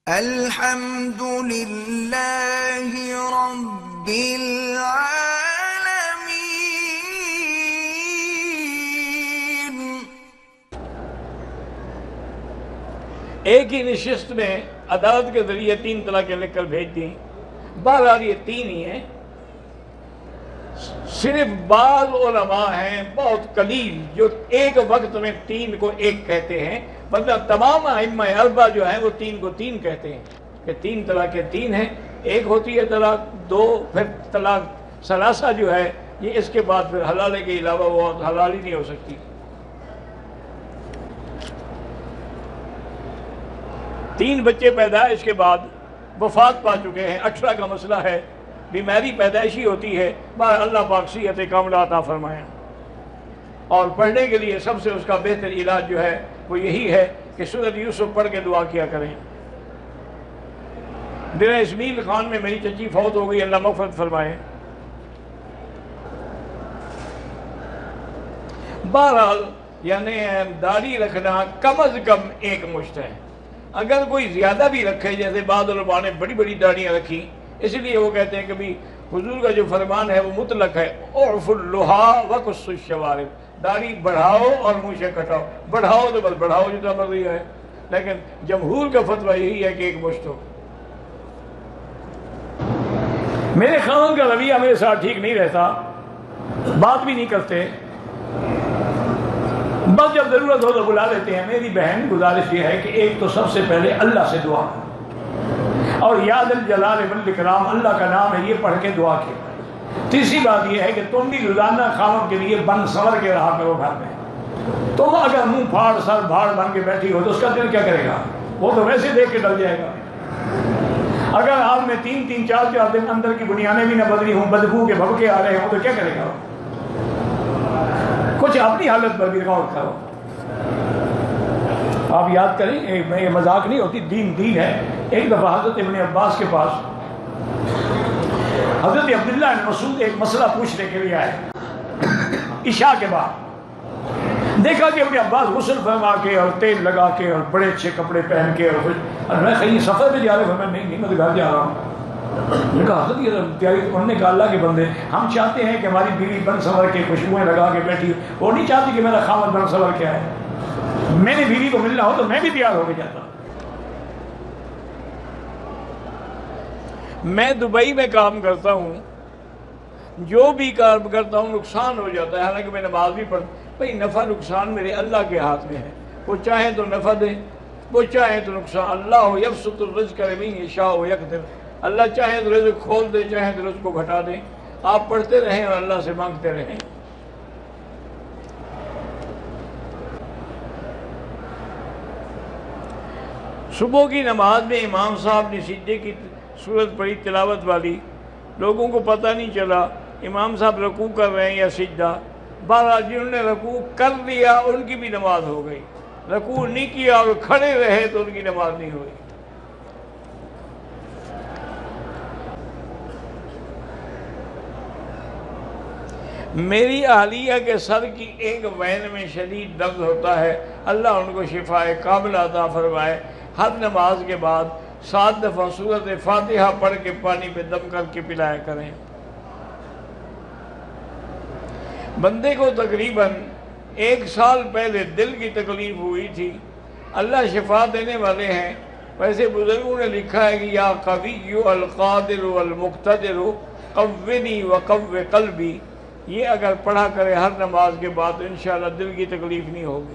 الحمد للہ رب العالمین۔ ایک ہی نشست میں عدالت کے ذریعے 3 طلاقیں لکھ کر بھیج دیں۔ بہرحال یہ 3 ہی ہیں، صرف بعض علماء ہیں بہت قلیل جو ایک وقت میں 3 کو 1 کہتے ہیں، مطلب تمام ائمہ 4 جو ہیں وہ 3 کو 3 کہتے ہیں کہ 3 طلاقیں 3 ہیں، ایک ہوتی ہے طلاق، 2 پھر طلاق ثلاثہ جو ہے یہ اس کے بعد پھر حلالے کے علاوہ وہ حلال ہی نہیں ہو سکتی۔ 3 بچے پیدائش کے بعد وفات پا چکے ہیں، 18 کا مسئلہ ہے، بیماری پیدائشی ہوتی ہے، بہر اللہ پاک صحت کاملہ عطا فرمائے۔ اور پڑھنے کے لیے سب سے اس کا بہتر علاج جو ہے وہ یہی ہے کہ سورۃ یوسف پڑھ کے دعا کیا کریں۔ ڈیرہ اسماعیل خان میں میری چچی فوت ہو گئی، اللہ مغفرت فرمائے۔ بہرحال یعنی داڑھی رکھنا کم از کم 1 مشت ہے، اگر کوئی زیادہ بھی رکھے، جیسے بعض علماء نے بڑی بڑی داڑیاں رکھی، اس لیے وہ کہتے ہیں کہ بھی حضور کا جو فرمان ہے وہ مطلق ہے، اعف اللحیٰ وقص الشوارب، داڑھی بڑھاؤ اور مونچھیں کٹاؤ، بڑھاؤ تو بس بڑھاؤ جتنا مرضی ہے، لیکن جمہور کا فتویٰ یہی ہے کہ 1 مشت ہو۔ میرے خاندان کا رویہ میرے ساتھ ٹھیک نہیں رہتا، بات بھی نہیں کرتے، بس جب ضرورت ہو تو بلا لیتے ہیں۔ میری بہن گزارش یہ ہے کہ ایک تو سب سے پہلے اللہ سے دعا، اور یا ذا الجلال والاکرام، اللہ کا نام ہے، یہ پڑھ کے دعا کی۔ تیسری بات یہ ہے کہ تم بھی روزانہ خاوند کے لیے بن سنور کے رہا کرو گھر میں۔ تم اگر منہ پھاڑ سر بھاڑ بن کے بیٹھی ہو تو اس کا دل کیا کرے گا؟ وہ تو ویسے دیکھ کے ڈر جائے گا۔ اگر آپ میں 3 4 دن اندر کی بنیادیں بھی نہ بدلی ہوں، بدبو کے بھبکے آ رہے ہوں تو کیا کرے گا؟ کچھ اپنی حالت پر بھی غور کرو۔ آپ یاد کریں، یہ مذاق نہیں ہوتی، دین ہے۔ ایک دفعہ حضرت ابن عباس کے پاس حضرت عبداللہ بن مسعود ایک مسئلہ پوچھنے کے لیے آئے عشاء کے بعد۔ دیکھا کہ ابن عباس غسل فرما کے اور تیل لگا کے اور بڑے اچھے کپڑے پہن کے اور میں کہیں سفر پہ جا رہے ہوں، میں تو گھر جا رہا ہوں۔ میں نے کہا حضرت یہ تیاری، انہوں نے کہا اللہ کے بندے، ہم چاہتے ہیں کہ ہماری بیوی بن سنور کے خوشبوئیں لگا کے بیٹھی، وہ نہیں چاہتی کہ میرا خاوند بن سنور کے آئے۔ میں نے بیوی کو ملنا ہو تو میں بھی تیار ہو کے جاتا۔ میں دبئی میں کام کرتا ہوں، جو بھی کام کرتا ہوں نقصان ہو جاتا ہے، حالانکہ میں نماز بھی پڑھتا ہوں۔ بھئی نفع نقصان میرے اللہ کے ہاتھ میں ہے، وہ چاہیں تو نفع دیں، وہ چاہیں تو نقصان۔ اللہ یبسط الرزق لمن یشاء ویقدر، اللہ چاہیں تو رزق کھول دے، چاہیں تو رزق کو گھٹا دیں۔ آپ پڑھتے رہیں اور اللہ سے مانگتے رہیں۔ صبح کی نماز میں امام صاحب نے سجدے کی سورت پڑھی تلاوت والی، لوگوں کو پتہ نہیں چلا امام صاحب رکوع کر رہے ہیں یا سجدہ۔ بہرحال جنہوں نے رکوع کر لیا ان کی بھی نماز ہو گئی، رکوع نہیں کیا اور کھڑے رہے تو ان کی نماز نہیں ہوئی۔ میری اہلیہ کے سر کی ایک وین میں شدید درد ہوتا ہے، اللہ ان کو شفائے کاملہ عطا فرمائے۔ ہر نماز کے بعد 7 دفعہ سورۃ فاتحہ پڑھ کے پانی پہ دم کر کے پلایا کریں۔ بندے کو تقریباً 1 سال پہلے دل کی تکلیف ہوئی تھی، اللہ شفا دینے والے ہیں۔ ویسے بزرگوں نے لکھا ہے کہ یا قوی القادر والمقتدر قوّنی وقوّ قلبی، یہ اگر پڑھا کرے ہر نماز کے بعد تو انشاءاللہ دل کی تکلیف نہیں ہوگی۔